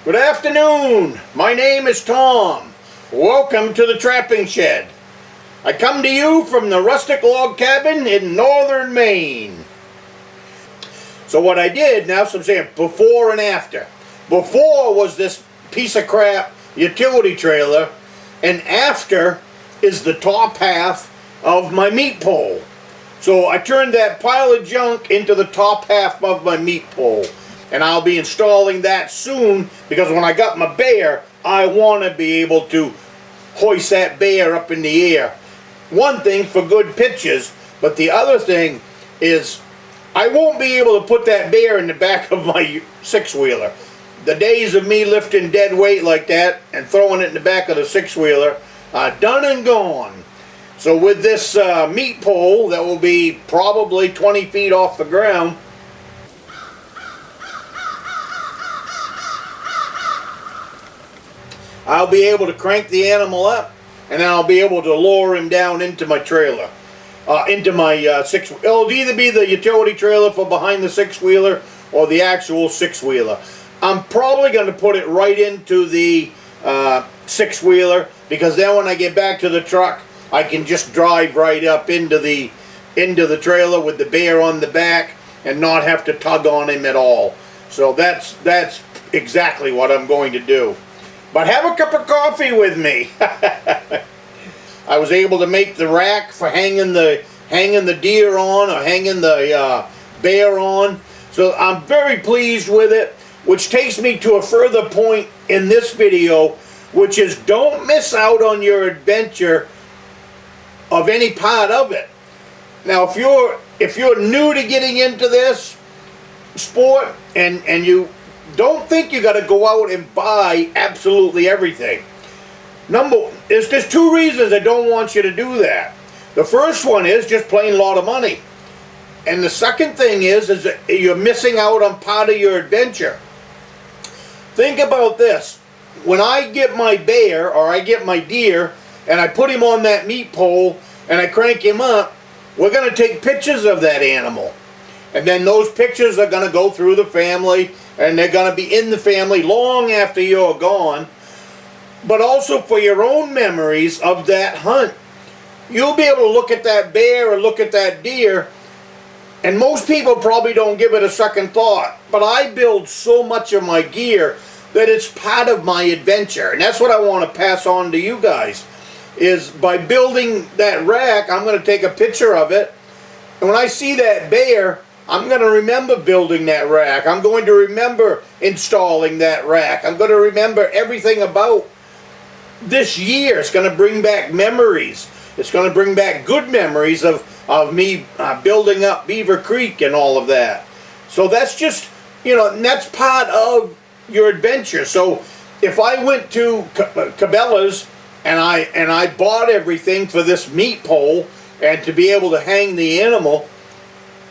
Good afternoon. My name is Tom. Welcome to the trapping shed. I come to you from the Rustic log cabin in Northern Maine. So what I did, now so I'm saying before and after. Before was this piece of crap utility trailer, and after is the top half of my meat pole. So I turned that pile of junk into the top half of my meat pole. And I'll be installing that soon, because when I got my bear, I want to be able to hoist that bear up in the air. One thing for good pictures, but the other thing is I won't be able to put that bear in the back of my six-wheeler. The days of me lifting dead weight like that and throwing it in the back of the six-wheeler are done and gone. So with this meat pole that will be probably 20 feet off the ground, I'll be able to crank the animal up, and then I'll be able to lower him down into my trailer, into my six. It'll either be the utility trailer for behind the six-wheeler or the actual six-wheeler. I'm probably going to put it right into the six-wheeler, because then when I get back to the truck, I can just drive right up into the trailer with the bear on the back and not have to tug on him at all. So that's exactly what I'm going to do. But have a cup of coffee with me. I was able to make the rack for hanging the deer on, or hanging the bear on. So I'm very pleased with it, which takes me to a further point in this video, which is don't miss out on your adventure of any part of it. Now, if you're new to getting into this sport and you don't think you got to go out and buy absolutely everything. There's two reasons I don't want you to do that. The first one is just plain a lot of money. And the second thing is that you're missing out on part of your adventure. Think about this. When I get my bear or I get my deer and I put him on that meat pole and I crank him up, we're going to take pictures of that animal. And then those pictures are going to go through the family, and they're going to be in the family long after you're gone. But also for your own memories of that hunt. You'll be able to look at that bear or look at that deer, and most people probably don't give it a second thought. But I build so much of my gear that it's part of my adventure. And that's what I want to pass on to you guys, is by building that rack, I'm going to take a picture of it. And when I see that bear, I'm going to remember building that rack. I'm going to remember installing that rack. I'm going to remember everything about this year. It's going to bring back memories. It's going to bring back good memories of me building up Beaver Creek and all of that. So that's just, and that's part of your adventure. So if I went to Cabela's and I bought everything for this meat pole and to be able to hang the animal,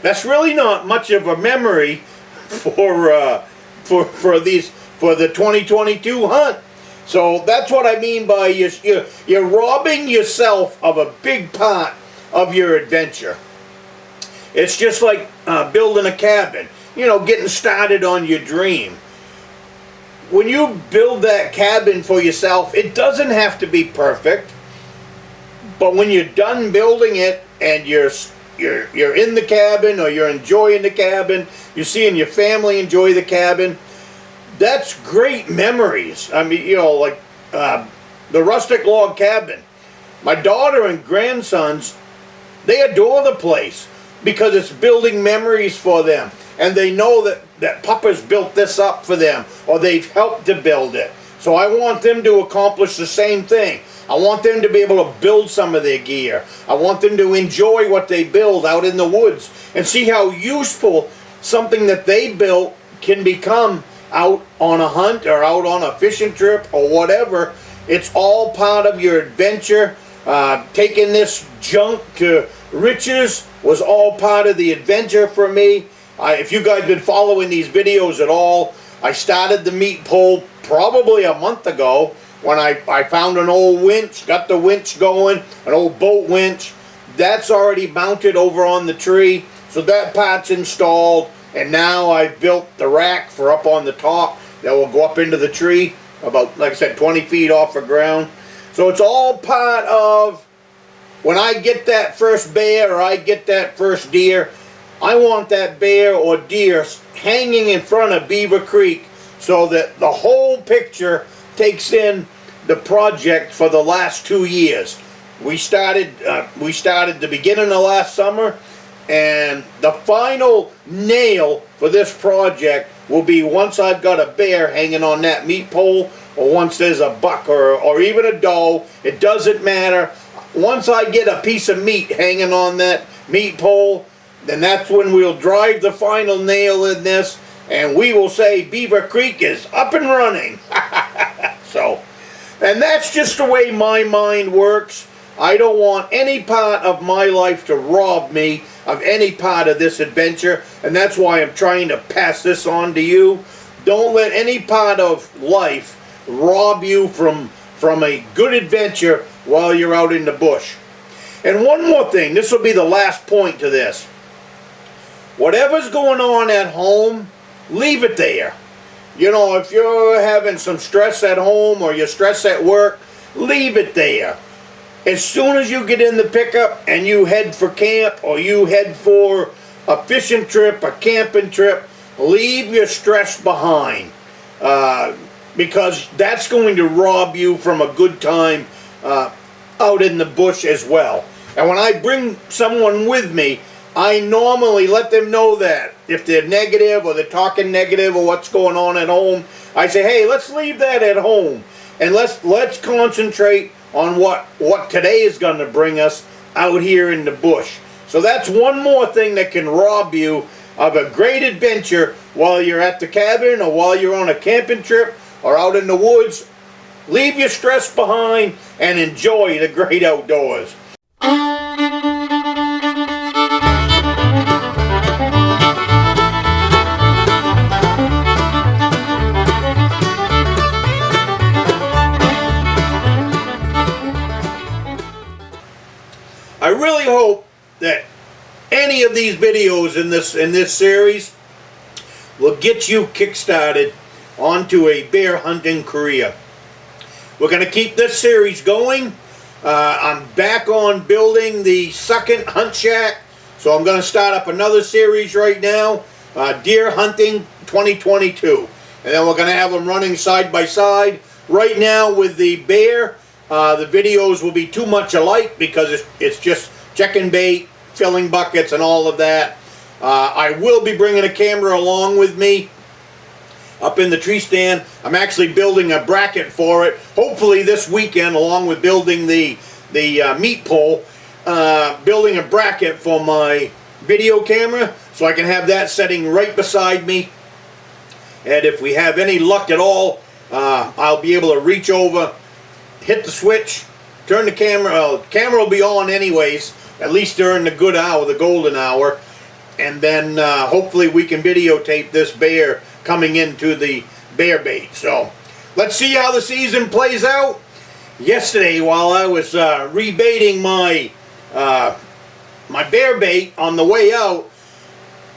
that's really not much of a memory for the 2022 hunt. So that's what I mean by you're robbing yourself of a big part of your adventure. It's just like building a cabin, getting started on your dream. When you build that cabin for yourself, it doesn't have to be perfect. But when you're done building it and you're in the cabin, or you're enjoying the cabin, you're seeing your family enjoy the cabin, that's great memories. I mean, like the Rustic log cabin. My daughter and grandsons, they adore the place because it's building memories for them. And they know that Papa's built this up for them, or they've helped to build it. So I want them to accomplish the same thing. I want them to be able to build some of their gear. I want them to enjoy what they build out in the woods and see how useful something that they built can become out on a hunt or out on a fishing trip or whatever. It's all part of your adventure. Taking this junk to riches was all part of the adventure for me. If you guys been following these videos at all, I started the meat pole probably a month ago when I found an old winch, got the winch going, an old boat winch. That's already mounted over on the tree, so that part's installed. And now I've built the rack for up on the top that will go up into the tree, about, like I said, 20 feet off the ground. So it's all part of, when I get that first bear or I get that first deer, I want that bear or deer hanging in front of Beaver Creek so that the whole picture takes in the project for the last 2 years. We started the beginning of last summer, and the final nail for this project will be once I've got a bear hanging on that meat pole, or once there's a buck or even a doe. It doesn't matter. Once I get a piece of meat hanging on that meat pole, then that's when we'll drive the final nail in this, and we will say Beaver Creek is up and running. So, and that's just the way my mind works. I don't want any part of my life to rob me of any part of this adventure, and that's why I'm trying to pass this on to you. Don't let any part of life rob you from a good adventure while you're out in the bush. And one more thing, this will be the last point to this. Whatever's going on at home, leave it there. You know, if you're having some stress at home or you're stressed at work, leave it there. As soon as you get in the pickup and you head for camp or you head for a fishing trip, a camping trip, leave your stress behind. Because that's going to rob you from a good time out in the bush as well. And when I bring someone with me, I normally let them know that. If they're negative or they're talking negative or what's going on at home, I say, hey, let's leave that at home. And let's concentrate on what today is going to bring us out here in the bush. So that's one more thing that can rob you of a great adventure while you're at the cabin or while you're on a camping trip or out in the woods. Leave your stress behind and enjoy the great outdoors. I really hope that any of these videos in this series will get you kick-started onto a bear hunting career. We're going to keep this series going. I'm back on building the second hunt shack, so I'm going to start up another series right now, Deer Hunting 2022. And then we're going to have them running side by side. Right now with the bear, the videos will be too much alike because it's just checking bait, filling buckets, and all of that. I will be bringing a camera along with me up in the tree stand. I'm actually building a bracket for it, hopefully this weekend, along with building the meat pole, building a bracket for my video camera so I can have that setting right beside me. And if we have any luck at all, I'll be able to reach over, hit the switch, turn the camera. The camera will be on anyways, at least during the good hour, the golden hour, and then hopefully we can videotape this bear coming into the bear bait. So let's see how the season plays out. Yesterday, while I was rebaiting my my bear bait on the way out,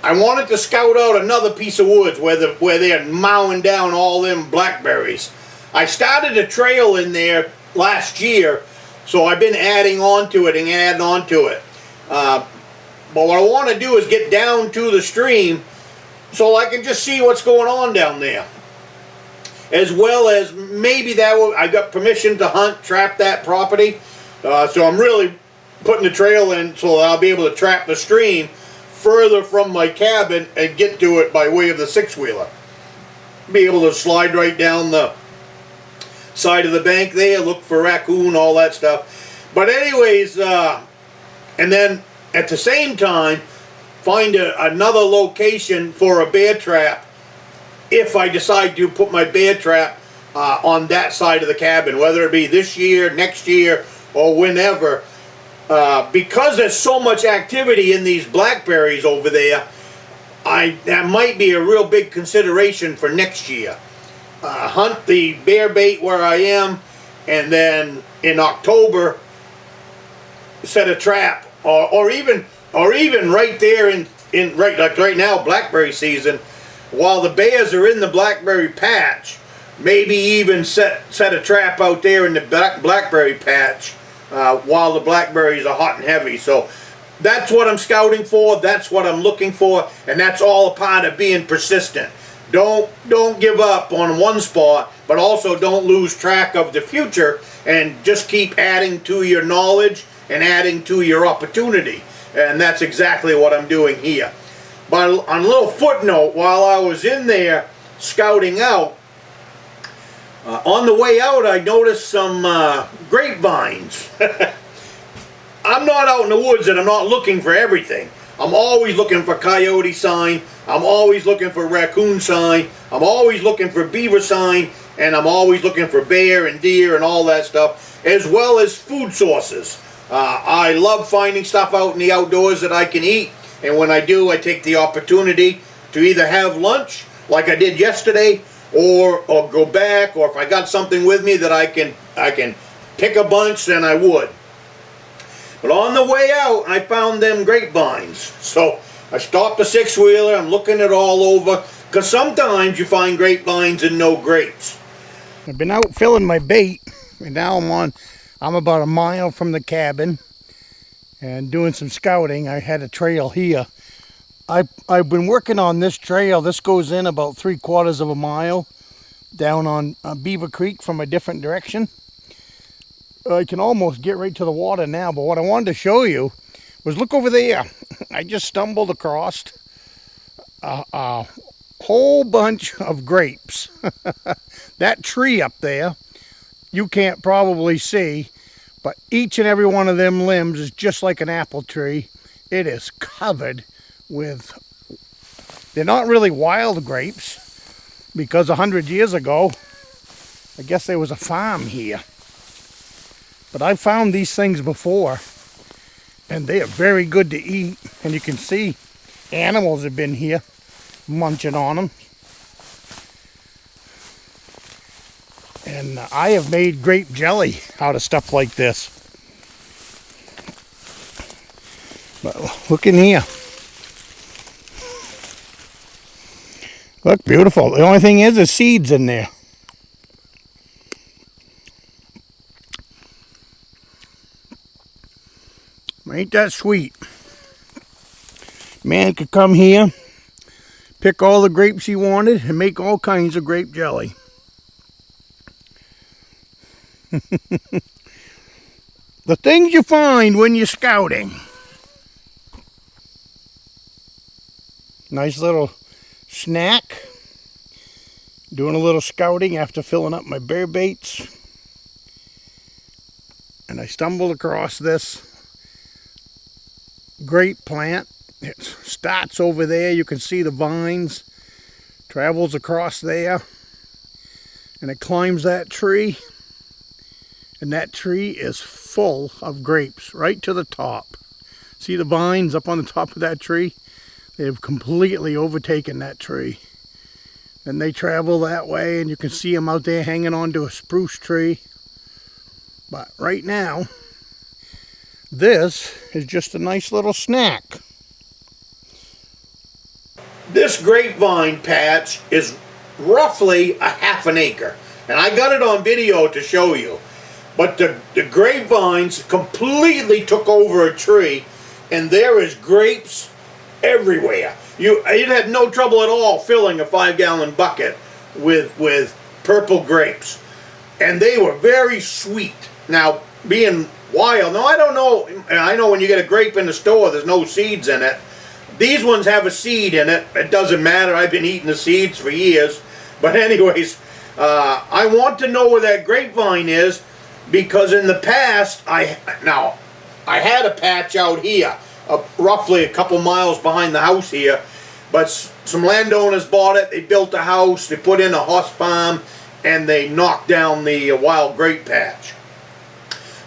I wanted to scout out another piece of woods where they're mowing down all them blackberries. I started a trail in there last year, so I've been adding on to it and adding on to it. But what I want to do is get down to the stream so I can just see what's going on down there. As well as maybe I got permission to hunt, trap that property. So I'm really putting the trail in so I'll be able to trap the stream further from my cabin and get to it by way of the six-wheeler. Be able to slide right down the side of the bank there, look for raccoon, all that stuff. But anyways, and then at the same time, find another location for a bear trap if I decide to put my bear trap on that side of the cabin, whether it be this year, next year, or whenever. Because there's so much activity in these blackberries over there, that might be a real big consideration for next year. Hunt the bear bait where I am, and then in October set a trap, or even right there like right now, blackberry season. while the bears are in the blackberry patch, maybe even set a trap out there in the blackberry patch while the blackberries are hot and heavy. So that's what I'm scouting for, that's what I'm looking for, and that's all a part of being persistent. Don't give up on one spot, but also don't lose track of the future, and just keep adding to your knowledge and adding to your opportunity. And that's exactly what I'm doing here. But on a little footnote, while I was in there scouting out, on the way out I noticed some grapevines. I'm not out in the woods and I'm not looking for everything. I'm always looking for coyote sign, I'm always looking for raccoon sign, I'm always looking for beaver sign, and I'm always looking for bear and deer and all that stuff, as well as food sources. I love finding stuff out in the outdoors that I can eat, and when I do, I take the opportunity to either have lunch, like I did yesterday, or go back, or if I got something with me that I can pick a bunch, then I would. But on the way out, I found them grapevines. So I stopped the six-wheeler, I'm looking it all over, because sometimes you find grapevines and no grapes. I've been out filling my bait, and now I'm about a mile from the cabin and doing some scouting. I had a trail here. I've been working on this trail. This goes in about 3/4 of a mile down on Beaver Creek from a different direction. I can almost get right to the water now, but what I wanted to show you was, look over there. I just stumbled across a whole bunch of grapes. That tree up there, you can't probably see, but each and every one of them limbs is just like an apple tree. It is covered with, they're not really wild grapes, because 100 years ago, I guess there was a farm here. But I've found these things before, and they are very good to eat. And you can see animals have been here munching on them. And I have made grape jelly out of stuff like this. But look in here. Look, beautiful. The only thing is, there's seeds in there. Ain't that sweet? Man could come here, pick all the grapes he wanted, and make all kinds of grape jelly. The things you find when you're scouting. Nice little snack. Doing a little scouting after filling up my bear baits. And I stumbled across this grape plant. It starts over there. You can see the vines. Travels across there. And it climbs that tree. And that tree is full of grapes right to the top. See the vines up on the top of that tree? They have completely overtaken that tree. And they travel that way, and you can see them out there hanging onto a spruce tree. But right now, this is just a nice little snack. This grapevine patch is roughly a half an acre. And I got it on video to show you. But the grapevines completely took over a tree, and there is grapes everywhere. You'd have no trouble at all filling a 5-gallon bucket with purple grapes. And they were very sweet. Now, being wild, now I don't know, I know when you get a grape in the store, there's no seeds in it. These ones have a seed in it. It doesn't matter. I've been eating the seeds for years. But anyways, I want to know where that grapevine is, because in the past, I had a patch out here, roughly a couple miles behind the house here, but some landowners bought it, they built a house, they put in a horse farm, and they knocked down the wild grape patch.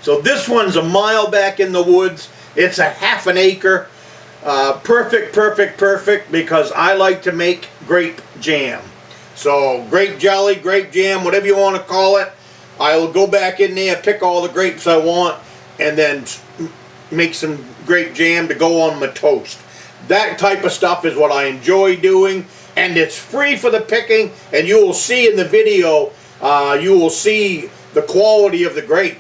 So this one's a mile back in the woods. It's a half an acre. Perfect, because I like to make grape jam. So grape jelly, grape jam, whatever you want to call it. I'll go back in there, pick all the grapes I want, and then make some grape jam to go on my toast. That type of stuff is what I enjoy doing, and it's free for the picking, and you will see in the video, you will see the quality of the grape.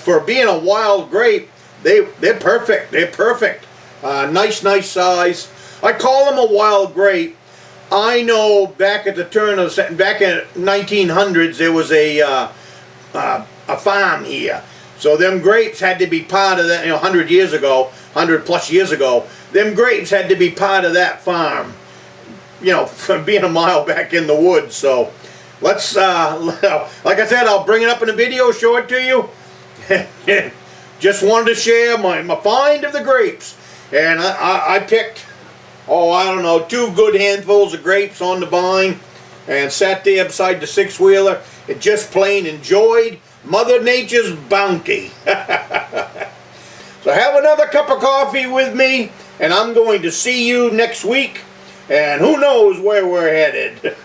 For being a wild grape, they're perfect. They're perfect. Nice size. I call them a wild grape. I know back at the back in 1900s, there was a farm here. So them grapes had to be part of that, 100 years ago, 100 plus years ago, them grapes had to be part of that farm, for being a mile back in the woods. So let's, like I said, I'll bring it up in a video, show it to you. Just wanted to share my find of the grapes. And I picked, I don't know, 2 good handfuls of grapes on the vine and sat there beside the 6-wheeler and just plain enjoyed Mother Nature's bounty. So have another cup of coffee with me, and I'm going to see you next week, and who knows where we're headed.